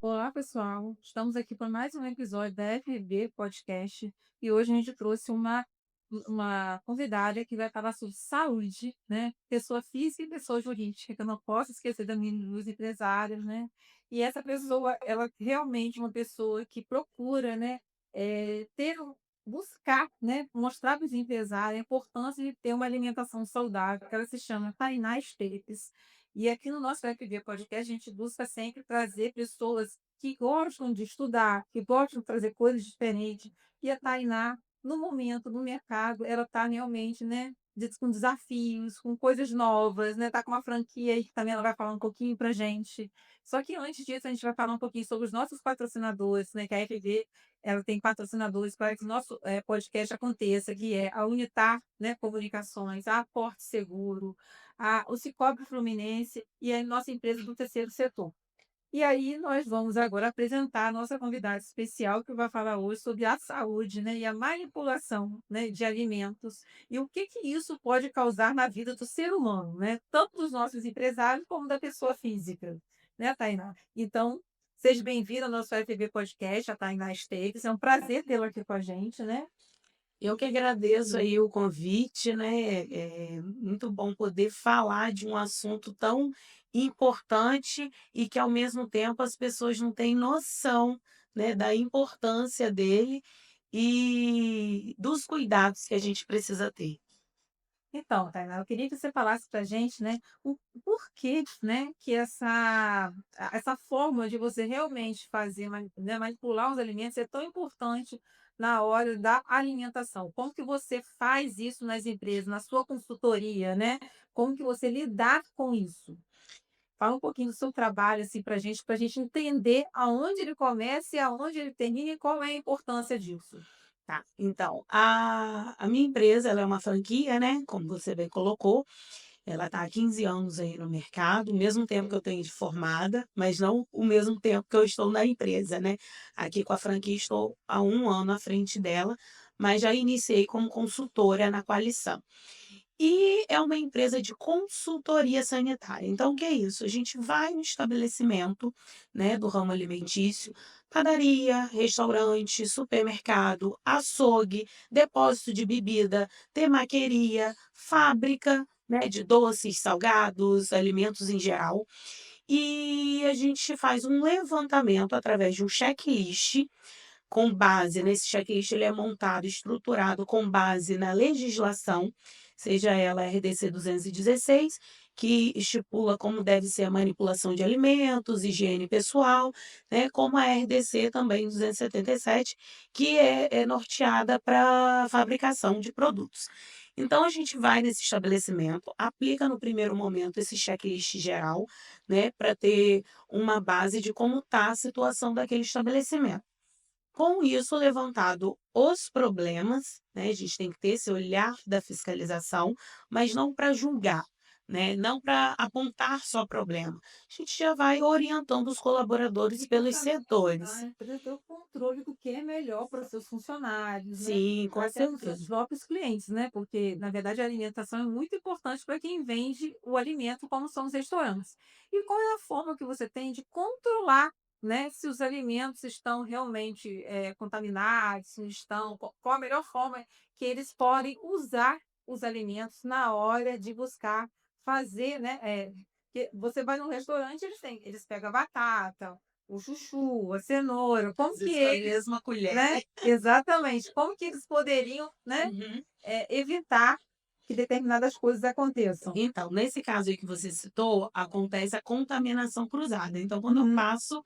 Olá, pessoal. Estamos aqui para mais um episódio da FB Podcast e hoje a gente trouxe uma convidada que vai falar sobre saúde, né? Pessoa física e pessoa jurídica, que eu não posso esquecer também dos empresários, né? E essa pessoa, ela realmente é uma pessoa que procura, né? Buscar, né? Mostrar para os empresários a importância de ter uma alimentação saudável, que ela se chama Tainá Esteves. E aqui no nosso FB Podcast, a gente busca sempre trazer pessoas que gostam de estudar, que gostam de trazer coisas diferentes. E a Tainá, no momento, no mercado, ela está realmente, né, com desafios, com coisas novas, né? Está com uma franquia aí que também ela vai falar um pouquinho para gente. Só que antes disso, a gente vai falar um pouquinho sobre os nossos patrocinadores, né? Que a FB ela tem patrocinadores para que o nosso podcast aconteça, que é a Unitar, né, Comunicações, a Porto Seguro, o Cicobi Fluminense e a nossa empresa do terceiro setor. E aí nós vamos agora apresentar a nossa convidada especial que vai falar hoje sobre a saúde, né, e a manipulação, né, de alimentos e o que que isso pode causar na vida do ser humano, né, tanto dos nossos empresários como da pessoa física, né, Tainá? Então, seja bem-vinda ao nosso FB Podcast, a Tainá Esteves. É um prazer tê-la aqui com a gente, né? Eu que agradeço aí o convite, né? É muito bom poder falar de um assunto tão importante e que, ao mesmo tempo, as pessoas não têm noção, né, da importância dele e dos cuidados que a gente precisa ter. Então, Tainá, eu queria que você falasse para a gente, né, o porquê, né, que essa forma de você realmente fazer, né, manipular os alimentos é tão importante na hora da alimentação. Como que você faz isso nas empresas, na sua consultoria, né? Como que você lidar com isso? Fala um pouquinho do seu trabalho, assim, para a gente entender aonde ele começa e aonde ele termina e qual é a importância disso. Tá, então, a minha empresa, ela é uma franquia, né? Como você bem colocou, ela está há 15 anos aí no mercado, o mesmo tempo que eu tenho de formada, mas não o mesmo tempo que eu estou na empresa, né. Aqui com a franquia estou há 1 ano à frente dela, mas já iniciei como consultora na Qualição. E é uma empresa de consultoria sanitária. Então o que é isso? A gente vai no estabelecimento, né, do ramo alimentício, padaria, restaurante, supermercado, açougue, depósito de bebida, temaqueria, fábrica, né, de doces, salgados, alimentos em geral. E a gente faz um levantamento através de um checklist com base nesse checklist, ele é montado, estruturado com base na legislação, seja ela RDC 216, que estipula como deve ser a manipulação de alimentos, higiene pessoal, né, como a RDC também 277, que é norteada para fabricação de produtos. Então a gente vai nesse estabelecimento, aplica no primeiro momento esse checklist geral, né, para ter uma base de como está a situação daquele estabelecimento. Com isso levantado os problemas, né, a gente tem que ter esse olhar da fiscalização, mas não para julgar, né, não para apontar só problema. A gente já vai orientando os colaboradores E pelos também ajudar setores. a empresa a ter o controle do que é melhor para os seus funcionários, né, Sim, com até para os seus certeza. próprios clientes, né, porque, na verdade, a alimentação é muito importante para quem vende o alimento, como são os restaurantes. E qual é a forma que você tem de controlar, né, se os alimentos estão realmente, contaminados, se não estão, qual a melhor forma que eles podem usar os alimentos na hora de buscar fazer, né, porque você vai num restaurante, eles pegam a batata, o chuchu, a cenoura, como Às que vezes com a eles, mesma colher. né, exatamente, como que eles poderiam, né, Uhum. evitar que determinadas coisas aconteçam? Então, nesse caso aí que você citou, acontece a contaminação cruzada. Então, quando eu Uhum. passo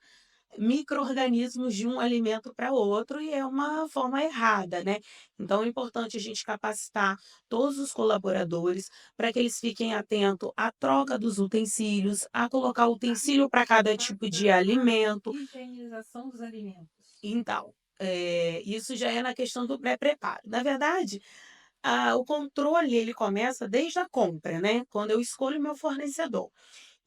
micro-organismos de um alimento para outro e é uma forma errada, né. Então é importante a gente capacitar todos os colaboradores para que eles fiquem atento à troca dos utensílios, a colocar A utensílio para cada tipo de alimento. higienização dos alimentos. Então, isso já é na questão do pré-preparo. Na verdade, o controle ele começa desde a compra, né, quando eu escolho o meu fornecedor.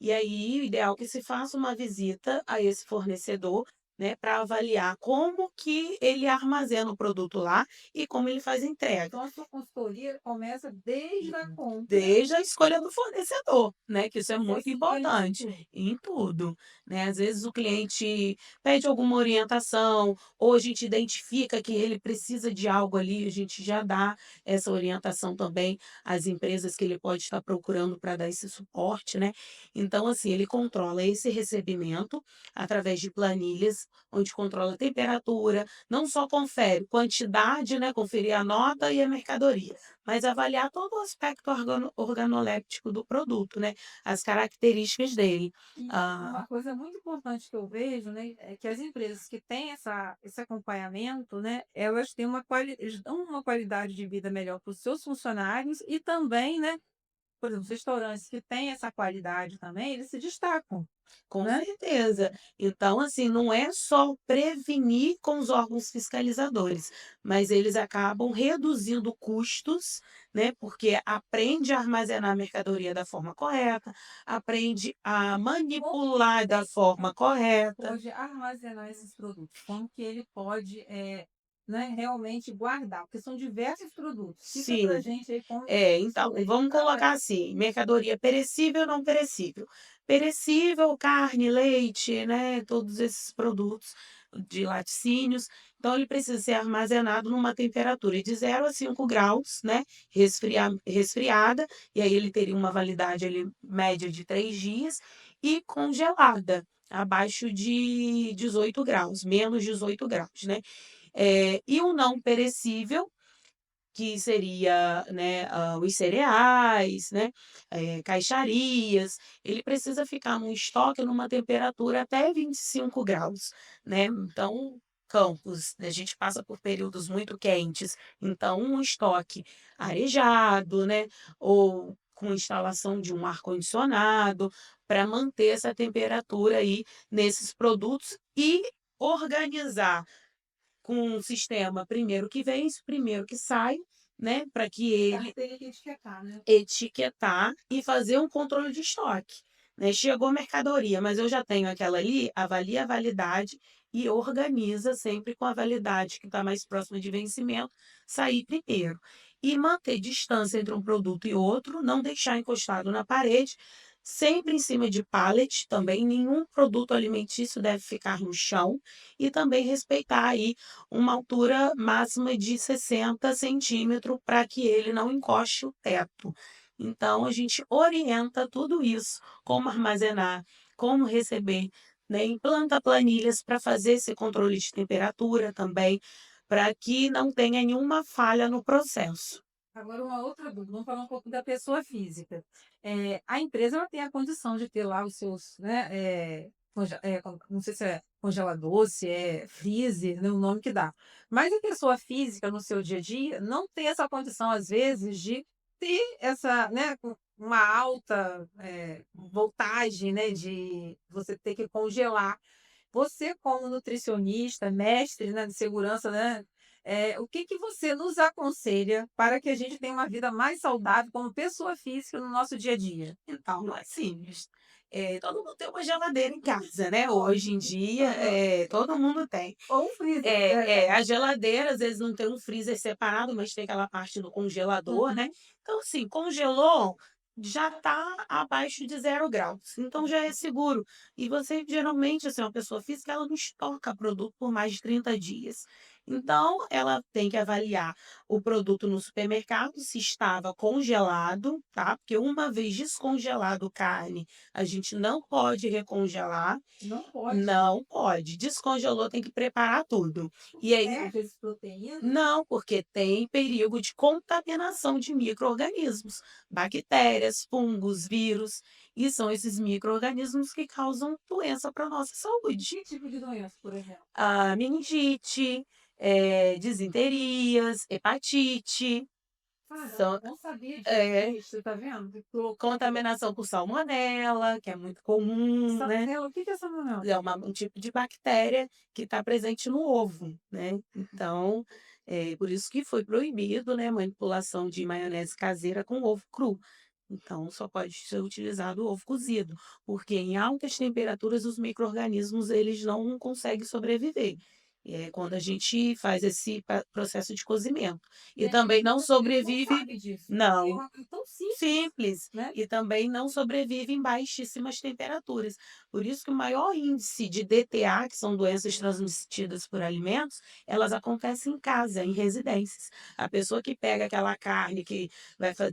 E aí, o ideal é que se faça uma visita a esse fornecedor, né, para avaliar como que ele armazena o produto lá e como ele faz a entrega. Então a sua consultoria começa desde a compra Desde a escolha do fornecedor, né, que isso é e muito assim vai em importante, tudo. em tudo, né. Às vezes o cliente pede alguma orientação, ou a gente identifica que ele precisa de algo ali, a gente já dá essa orientação também às empresas que ele pode estar procurando para dar esse suporte, né. Então, assim, ele controla esse recebimento através de planilhas, onde controla a temperatura, não só confere quantidade, né, conferir a nota e a mercadoria, mas avaliar todo o aspecto organoléptico do produto, né, as características dele. E Ah, uma coisa muito importante que eu vejo, né, é que as empresas que têm esse acompanhamento, né, elas têm eles dão uma qualidade de vida melhor para os seus funcionários e também, né, por exemplo, os restaurantes que têm essa qualidade também, eles se destacam, com né. certeza. Então, assim, não é só prevenir com os órgãos fiscalizadores, mas eles acabam reduzindo custos, né, porque aprende a armazenar a mercadoria da forma correta, aprende a Como manipular da forma correta. pode armazenar esses produtos? Como que ele pode, né, realmente guardar? Porque são diversos produtos. Explica pra Sim. gente aí como Então, ele vamos colocar trabalha. assim, mercadoria perecível, não perecível. Perecível, carne, leite, né, todos esses produtos de laticínios, então ele precisa ser armazenado numa temperatura de 0 a 5 graus, né, resfriada, e aí ele teria uma validade ali média de 3 dias, e congelada, abaixo de 18 graus, menos 18 graus, né. E o não perecível que seria, né, os cereais, né, caixarias, ele precisa ficar num estoque numa temperatura até 25 graus, né. Então, Campos, a gente passa por períodos muito quentes, então um estoque arejado, né, ou com instalação de um ar-condicionado, para manter essa temperatura aí nesses produtos e organizar com um sistema primeiro que vence, primeiro que sai, né, para que ele Teria que etiquetar, né? etiquetar e fazer um controle de estoque, né. Chegou mercadoria, mas eu já tenho aquela ali, avalia a validade e organiza sempre com a validade que está mais próxima de vencimento, sair primeiro. E manter distância entre um produto e outro, não deixar encostado na parede, sempre em cima de pallet também, nenhum produto alimentício deve ficar no chão, e também respeitar aí uma altura máxima de 60 centímetros para que ele não encoste o teto. Então, a gente orienta tudo isso, como armazenar, como receber, né? Implanta planilhas para fazer esse controle de temperatura também, para que não tenha nenhuma falha no processo. Agora uma outra dúvida, vamos falar um pouco da pessoa física. A empresa ela tem a condição de ter lá os seus, né, não sei se é congelador, se é freezer, né, o nome que dá. Mas a pessoa física no seu dia a dia não tem essa condição às vezes de ter essa, né, uma alta, voltagem, né, de você ter que congelar. Você como nutricionista, mestre, né, de segurança, né, o que que você nos aconselha para que a gente tenha uma vida mais saudável como pessoa física no nosso dia a dia? Então, não é simples. Todo mundo tem uma geladeira em casa, né? Hoje em Óbvio. dia, Aham. todo mundo tem. Ou um freezer, né. A geladeira, às vezes, não tem um freezer separado, mas tem aquela parte do congelador, né. Uhum. Então, assim, congelou, já está abaixo de 0 graus, então já é seguro. E você, geralmente, assim, uma pessoa física, ela não estoca produto por mais de 30 dias. Então, ela tem que avaliar o produto no supermercado, se estava congelado, tá, porque uma vez descongelado carne, a gente não pode recongelar, Não pode. não pode. Descongelou, tem que preparar tudo. E aí Perde as proteínas? não, porque tem perigo de contaminação de micro-organismos, bactérias, fungos, vírus, e são esses micro-organismos que causam doença para a nossa saúde. Que tipo de doença, por exemplo? A meningite, disenterias, hepatite, Caramba, são não sabia disso. é, Gente, você tá vendo? Que loucura. contaminação por salmonela, que é muito comum, né. Salmonela, o que que é salmonela? É um tipo de bactéria que está presente no ovo, né. Então, por isso que foi proibido, né, manipulação de maionese caseira com ovo cru. Então, só pode ser utilizado o ovo cozido, porque em altas temperaturas os micro-organismos eles não conseguem sobreviver. É quando a gente faz esse processo de cozimento. E E aí tem também não muita gente que não sobrevive, sabe disso, porque é não. uma coisa tão simples, Simples. né. E também não sobrevive em baixíssimas temperaturas. Por isso que o maior índice de DTA, que são doenças transmitidas por alimentos, elas acontecem em casa, em residências. A pessoa que pega aquela carne que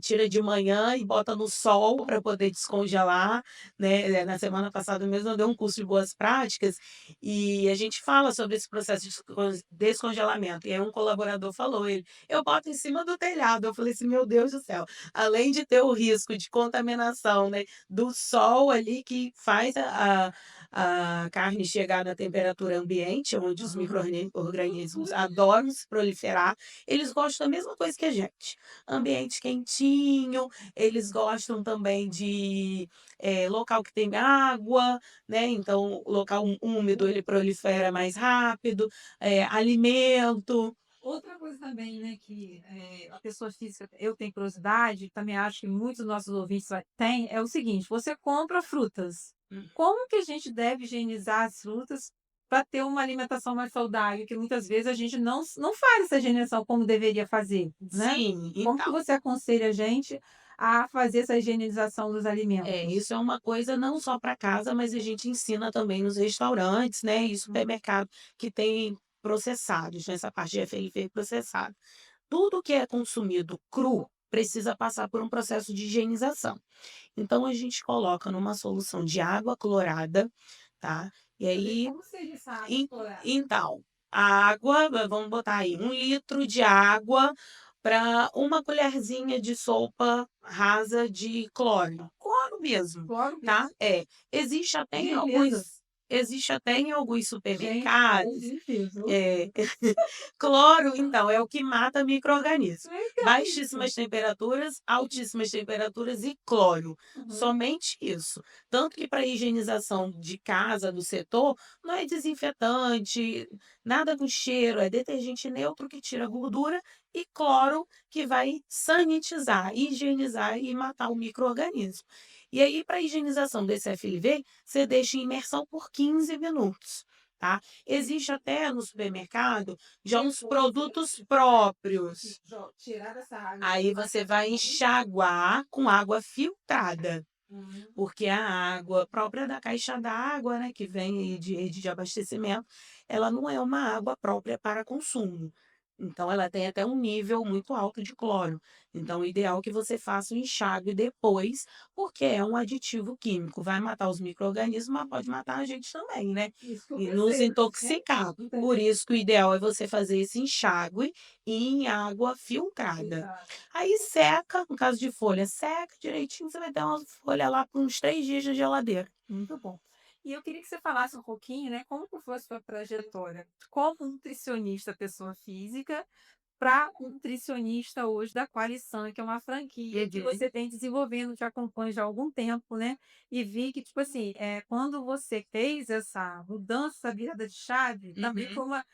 tira de manhã e bota no sol para poder descongelar, né? Na semana passada mesmo eu dei um curso de boas práticas e a gente fala sobre esse processo de descongelamento. E aí um colaborador falou, eu boto em cima do telhado. Eu falei assim, meu Deus do céu, além de ter o risco de contaminação, né, do sol ali que faz a carne chegar na temperatura ambiente, onde os micro-organismos adoram se proliferar, eles gostam da mesma coisa que a gente. Ambiente quentinho, eles gostam também de local que tem água, né? Então, local úmido ele prolifera mais rápido, alimento. Outra coisa também, né, que, a pessoa física eu tenho curiosidade, também acho que muitos dos nossos ouvintes têm, é o seguinte: você compra frutas. Como que a gente deve higienizar as frutas para ter uma alimentação mais saudável? Que muitas vezes a gente não faz essa higienização como deveria fazer, né. Sim, Como que então. você aconselha a gente a fazer essa higienização dos alimentos? Isso é uma coisa não só para casa, mas a gente ensina também nos restaurantes, né, e supermercado que tem processados, nessa parte de FLV processado. Tudo que é consumido cru precisa passar por um processo de higienização. Então a gente coloca numa solução de água clorada, tá? E aí, Como seria essa água en clorada? então, a água, vamos botar aí 1 litro de água para uma colherzinha de sopa rasa de cloro, cloro mesmo, Cloro tá? mesmo. Existe até Que em beleza. alguns existe até em alguns Gente, bom supermercados, dia, viu. é, cloro, então, é o que mata micro-organismos. Legal isso. Baixíssimas temperaturas, altíssimas temperaturas e cloro. Uhum. Somente isso. Tanto que para higienização de casa, do setor, não é desinfetante, nada com cheiro, é detergente neutro que tira a gordura e cloro que vai sanitizar, higienizar e matar o micro-organismo. E aí, para a higienização desse FLV, você deixa em imersão por 15 minutos. Tá? Existe até no supermercado já uns produtos próprios. Tirar essa água que Aí vai você vai enxaguar com água filtrada, Hum. porque a água própria da caixa d'água, né, que vem aí de rede de abastecimento, ela não é uma água própria para consumo. Então ela tem até um nível muito alto de cloro. Então o ideal é que você faça o enxágue depois, porque é um aditivo químico. Vai matar os micro-organismos, mas pode matar a gente também, né? Isso que eu E nos pensei, gente, intoxicar. Por entendeu? isso que o ideal é você fazer esse enxágue em água filtrada. Exato. Aí seca, no caso de folha, seca direitinho, você vai ter uma folha lá por uns 3 dias de geladeira. Muito bom. E eu queria que você falasse um pouquinho, né, como que foi a sua trajetória como nutricionista pessoa física para nutricionista hoje da Qualisan, que é uma franquia que Uhum, você tem desenvolvendo, te acompanho já há algum tempo, né, e vi que, tipo assim, quando você fez essa mudança, essa virada de chave, também uhum. foi uma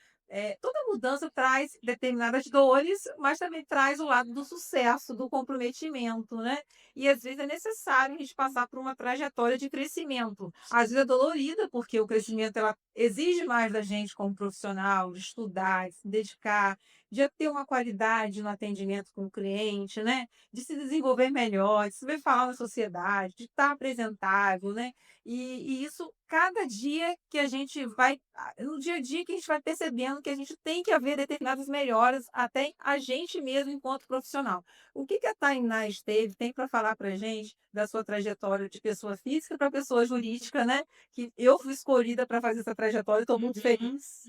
toda mudança traz determinadas dores, mas também traz o lado do sucesso, do comprometimento, né. E às vezes é necessário a gente passar por uma trajetória de crescimento. Às vezes é dolorida, porque o crescimento ela exige mais da gente como profissional, de estudar, de se dedicar, de ter uma qualidade no atendimento com o cliente, né, de se desenvolver melhor, de saber falar na sociedade, de estar apresentável, né. E isso cada dia que a gente vai no dia a dia que a gente vai percebendo que a gente tem que haver determinadas melhoras até em a gente mesmo enquanto profissional. O que que a Tainá Esteves tem para falar para gente da sua trajetória de pessoa física para pessoa jurídica, né, que eu fui escolhida para fazer essa trajetória e estou muito Uhum. feliz.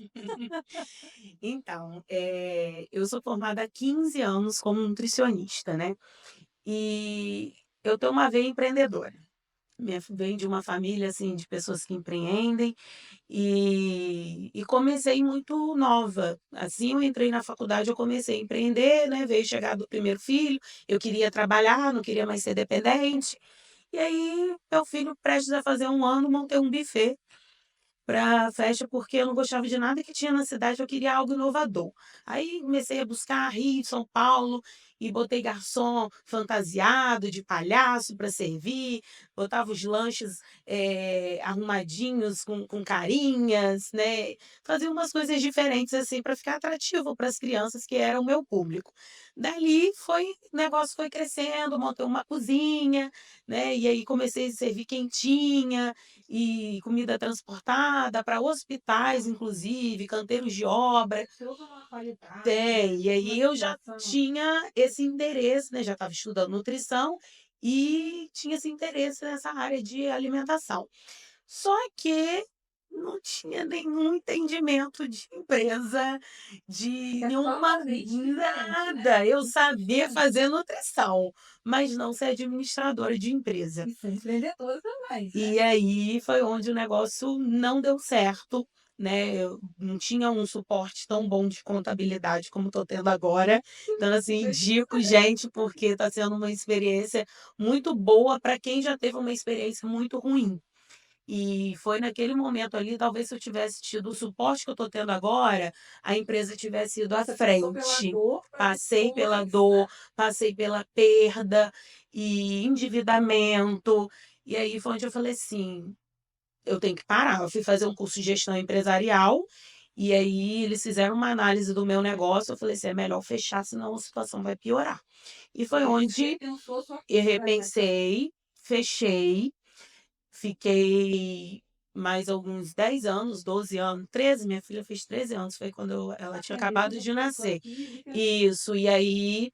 Então, eu sou formada há 15 anos como nutricionista, né, e eu tenho uma veia empreendedora. Venho de uma família, assim, de pessoas que empreendem, e comecei muito nova. Assim eu entrei na faculdade, eu comecei a empreender, né, veio chegar do primeiro filho, eu queria trabalhar, não queria mais ser dependente, e aí meu filho prestes a fazer 1 ano, montei um buffet para festa, porque eu não gostava de nada que tinha na cidade, eu queria algo inovador. Aí comecei a buscar Rio, São Paulo, e botei garçom fantasiado de palhaço para servir, botava os lanches, arrumadinhos com carinhas, né, fazia umas coisas diferentes, assim, para ficar atrativo para as crianças que eram o meu público. Dali o negócio foi crescendo, montei uma cozinha, né, e aí comecei a servir quentinha e comida transportada para hospitais, inclusive, canteiros de obra. Toda uma qualidade, Tem, né, e uma aí eu já alimentação. tinha esse interesse, né, já estava estudando nutrição e tinha esse interesse nessa área de alimentação. Só que não tinha nenhum entendimento de empresa, de É nenhuma totalmente diferente, né, nada. Eu muito sabia diferente. fazer nutrição, mas não ser administradora de empresa. E ser empreendedora também, né. E aí foi onde o negócio não deu certo, né, eu não tinha um suporte tão bom de contabilidade como estou tendo agora. Então, assim, Fez indico diferença. gente, porque está sendo uma experiência muito boa para quem já teve uma experiência muito ruim. E foi naquele momento ali, talvez se eu tivesse tido o suporte que eu estou tendo agora, a empresa tivesse ido à Você passou pela frente. dor para Passei pela depois, dor, né. passei pela perda e endividamento, e aí foi onde eu falei assim: "Eu tenho que parar". Eu fui fazer um curso de gestão empresarial, e aí eles fizeram uma análise do meu negócio, eu falei assim: "É melhor fechar, senão a situação vai piorar". E foi E aí você onde repensou sua eu vida, né. repensei, fechei. Fiquei mais alguns 10 anos, 12 anos, 13, minha filha fez 13 anos, foi quando ela tinha Atendendo acabado uma de pessoa nascer. física. Isso, e aí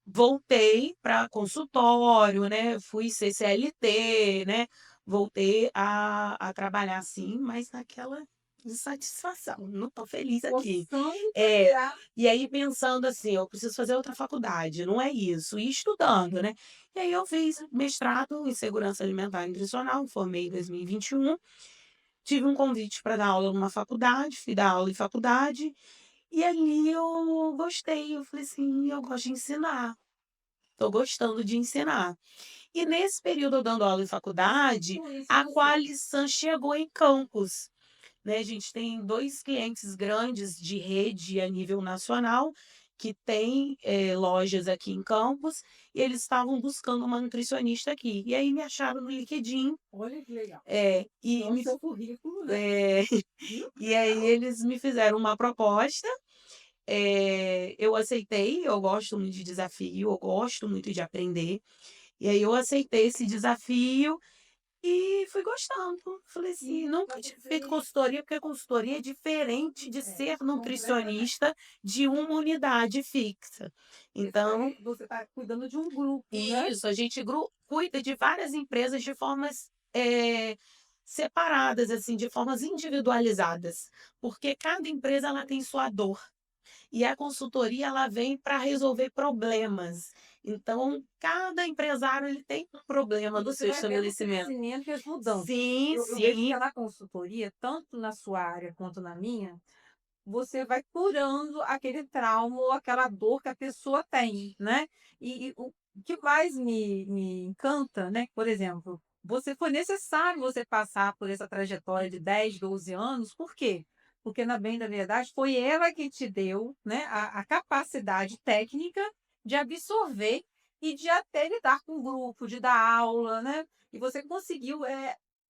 voltei para consultório, né, fui ser CLT, né, voltei a trabalhar assim, mas naquela insatisfação, não estou feliz aqui. Forçando para É, virar. e aí pensando assim: "Eu preciso fazer outra faculdade", não é isso, e estudando, né. E aí eu fiz mestrado em segurança alimentar e nutricional, me formei em 2021, tive um convite para dar aula numa faculdade, fui dar aula em faculdade, e ali eu gostei, eu falei assim: "Eu gosto de ensinar, estou gostando de ensinar". E nesse período eu dando aula em faculdade, Influência em a você. Qualisan chegou em Campos, né, a gente tem 2 clientes grandes de rede a nível nacional, que têm, lojas aqui em Campos, e eles estavam buscando uma nutricionista aqui. E aí me acharam no LinkedIn, Olha que legal. e Então me seu currículo, né. eh, Viu que e aí legal. eles me fizeram uma proposta, eu aceitei, eu gosto muito de desafio, eu gosto muito de aprender, e aí eu aceitei esse desafio e fui gostando. Falei assim: E "Nunca para tinha feito você consultoria", porque consultoria é diferente de é, ser completamente. nutricionista de uma unidade fixa. Então Você tá cuidando de um grupo, né. isso, a gente cuida de várias empresas de formas, separadas, assim, de formas individualizadas, porque cada empresa ela tem sua dor. E a consultoria ela vem para resolver problemas. Então, cada empresário ele tem um problema E no você seu vai vendo o estabelecimento. crescimento e as mudanças. Sim, Eu vejo que sim. na consultoria, tanto na sua área quanto na minha, você vai curando aquele trauma ou aquela dor que a pessoa tem, né. E o que mais me encanta, né, por exemplo, você foi necessário você passar por essa trajetória de 10, 12 anos, por quê? Porque na bem da verdade foi ela que te deu, né, a capacidade técnica de absorver e de até lidar com o grupo, de dar aula, né, e você conseguiu,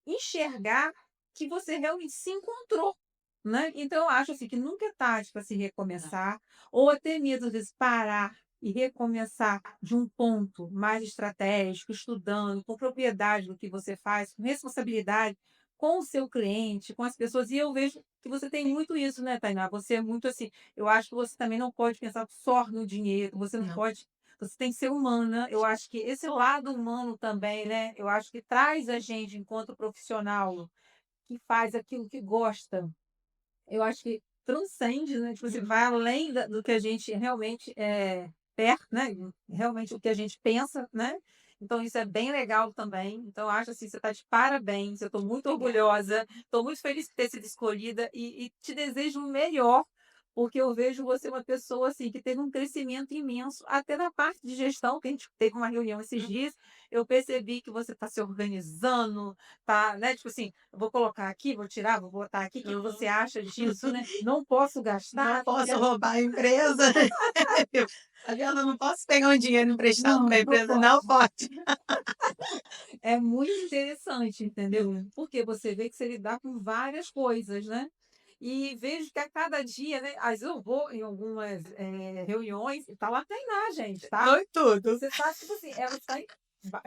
enxergar que você realmente se encontrou, né. Então eu acho, assim, que nunca é tarde para se recomeçar, ou até mesmo às vezes parar e recomeçar de um ponto mais estratégico, estudando, com propriedade do que você faz, com responsabilidade com o seu cliente, com as pessoas. E eu vejo que você tem muito isso, né, Tainá, você é muito assim, eu acho que você também não pode pensar só no dinheiro, você não Não. pode, você tem que ser humana. Eu acho que esse lado humano também, né, eu acho que traz a gente enquanto profissional, que faz aquilo que gosta, eu acho que transcende, né, tipo, você Uhum. vai além da do que a gente realmente, per né, realmente o que a gente pensa, né. Então isso é bem legal também. Então eu acho, assim, você está de parabéns, eu estou muito Obrigada. orgulhosa, estou muito feliz por ter sido escolhida e te desejo o melhor, porque eu vejo você uma pessoa, assim, que teve um crescimento imenso, até na parte de gestão, que a gente teve uma reunião esses dias, eu percebi que você está se organizando, tá, né, tipo assim: "Eu vou colocar aqui, vou tirar, vou botar aqui, o que que você Uhum. acha disso, né? Não posso Não gastar, porque" posso roubar a empresa. Tá vendo? Eu não posso pegar um dinheiro emprestado não, pra não empresa, não pode. pode. É muito interessante, entendeu? Hum. Porque você vê que você lidar com várias coisas, né? E vejo que a cada dia, né? Às vezes eu vou em algumas reuniões e tá lá treinar, gente, tá? Tô em tudo. Você tá, tipo assim, ela está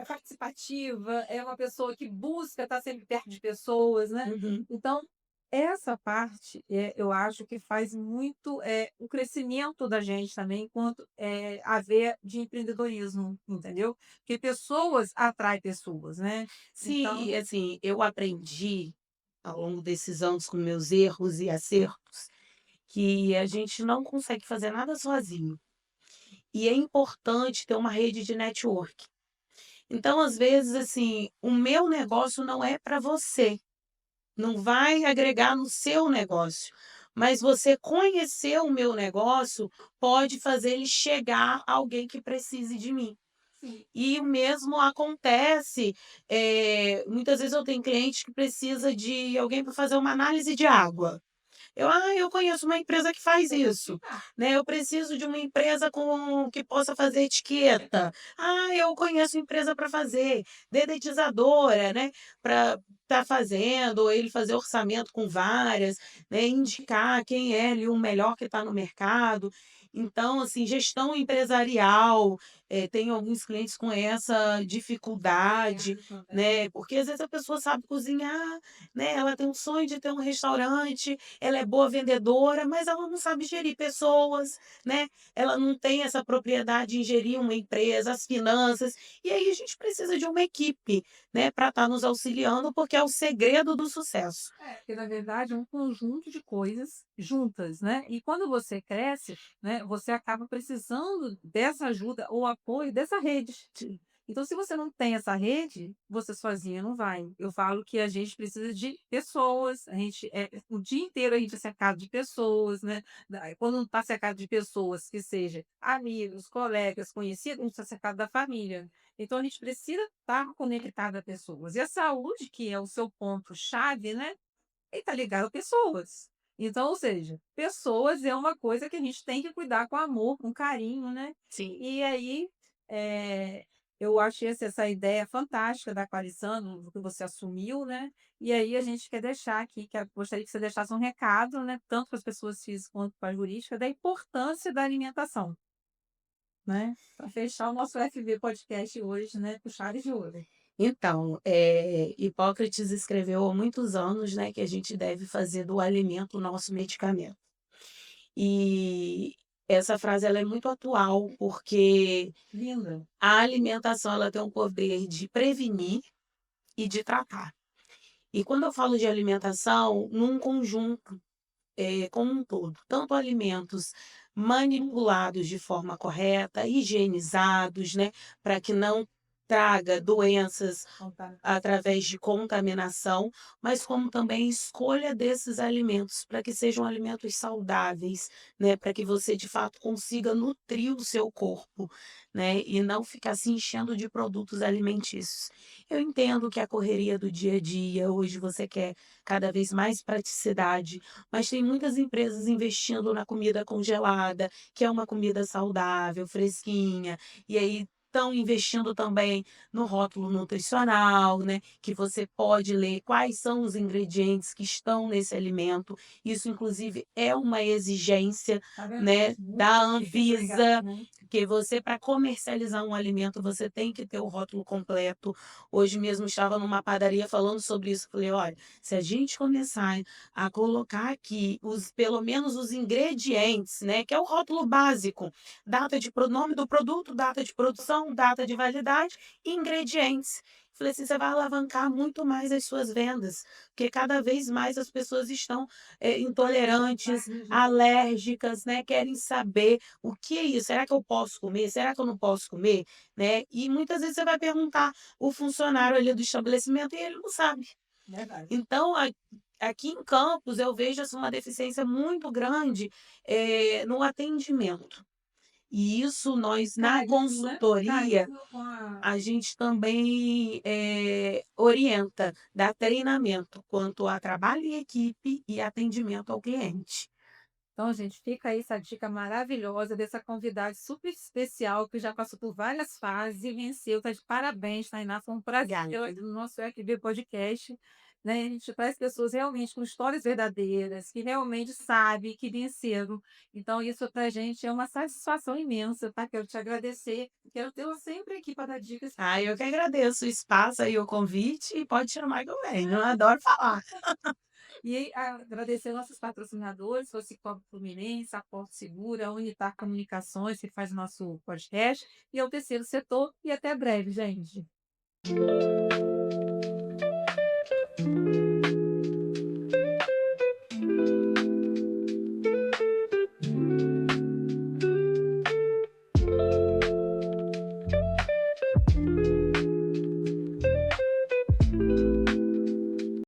participativa, é uma pessoa que busca estar sempre perto de pessoas, né? Uhum. Então, essa parte, eu acho que faz muito o crescimento da gente também, enquanto a veia de empreendedorismo, entendeu? Porque pessoas atraem pessoas, né? Sim, Então, e assim, eu aprendi ao longo desses anos com meus erros e acertos, que a gente não consegue fazer nada sozinho. E é importante ter uma rede de network. Então, às vezes, assim, o meu negócio não é para você, não vai agregar no seu negócio. Mas você conhecer o meu negócio pode fazer ele chegar a alguém que precise de mim. sim. E o mesmo acontece, muitas vezes eu tenho cliente que precisa de alguém para fazer uma análise de água. Eu conheço uma empresa que faz isso, né, eu preciso de uma empresa que possa fazer etiqueta. Eu conheço empresa para fazer, dedetizadora, né, para estar fazendo, ou ele fazer orçamento com várias, né, indicar quem é ali o melhor que está no mercado. Então, assim, gestão empresarial, tenho alguns clientes com essa dificuldade, Quero também. né, porque às vezes a pessoa sabe cozinhar, né, ela tem um sonho de ter um restaurante, ela é boa vendedora, mas ela não sabe gerir pessoas, né? Ela não tem essa propriedade em gerir uma empresa, as finanças. E aí a gente precisa de uma equipe, né, para estar nos auxiliando, porque é o segredo do sucesso. Porque na verdade é um conjunto de coisas juntas, né? E quando você cresce, né, você acaba precisando dessa ajuda ou apoio dessa rede. Sim. Então, se você não tem essa rede, você sozinha não vai. Eu falo que a gente precisa de pessoas, a gente o dia inteiro a gente é cercado de pessoas, né? Quando não está cercado de pessoas, que seja amigos, colegas, conhecidos, a gente está cercado da família. Então, a gente precisa estar conectado a pessoas. E a saúde, que é o seu ponto-chave, né? Ele está ligado a pessoas. Então, ou seja, pessoas é uma coisa que a gente tem que cuidar com amor, com carinho, né. Sim. E aí, eu achei essa ideia fantástica da Aquarizando, que você assumiu, né, e aí a gente quer deixar aqui, gostaria que você deixasse um recado, né, tanto para as pessoas físicas quanto para a jurídica, da importância da alimentação, né, para fechar o nosso FV Podcast hoje, né, com chave de ouro. Então, Hipócrates escreveu há muitos anos, né, que a gente deve fazer do alimento o nosso medicamento. E essa frase ela é muito atual, porque Linda. a alimentação ela tem um poder de prevenir e de tratar. E quando eu falo de alimentação, num conjunto, como um todo, tanto alimentos manipulados de forma correta, higienizados, né, para que não traga doenças através de contaminação, mas como também escolha desses alimentos para que sejam alimentos saudáveis, né, para que você de fato consiga nutrir o seu corpo, né, e não ficar se enchendo de produtos alimentícios. Eu entendo que a correria do dia a dia, hoje você quer cada vez mais praticidade, mas tem muitas empresas investindo na comida congelada, que é uma comida saudável, fresquinha, e aí estão investindo também no rótulo nutricional, né, que você pode ler quais são os ingredientes que estão nesse alimento. Isso, inclusive, é uma exigência, Tá vendo? né, Muito da chique esse legado, Anvisa, né. que você, para comercializar um alimento, você tem que ter o rótulo completo. Hoje mesmo estava numa padaria falando sobre isso. Falei, olha, se a gente começar a colocar aqui pelo menos os ingredientes, né, que é o rótulo básico, nome do produto, data de produção, data de validade e ingredientes. Falei assim, você vai alavancar muito mais as suas vendas, porque cada vez mais as pessoas estão intolerantes, alérgicas, né, querem saber o que é isso. Será que eu posso comer? Será que eu não posso comer? Né? E muitas vezes você vai perguntar o funcionário ali do estabelecimento e ele não sabe. Verdade. Então, aqui em Campos eu vejo, assim, uma deficiência muito grande, no atendimento. E isso nós na Carinho, né, consultoria, carinho com a a gente também, orienta, dá treinamento quanto a trabalho em equipe e atendimento ao cliente. então, gente, fica aí essa dica maravilhosa dessa convidada super especial que já passou por várias fases e venceu. Tá de parabéns, Tainá. Foi um prazer Obrigada. ter no nosso FB Podcast. Né? A gente traz pessoas realmente com histórias verdadeiras, que realmente sabem, que venceram. Então, isso para a gente é uma satisfação imensa, tá? Quero te agradecer. Quero tê-la sempre aqui para dar dicas. Ah, eu que agradeço o espaço aí, o convite, e pode chamar que eu venho, eu adoro falar. E agradecer nossos patrocinadores, o Cicobi Fluminense, a Porto Segura, a Unitar Comunicações, que faz o nosso podcast, e ao terceiro setor, e até breve, gente.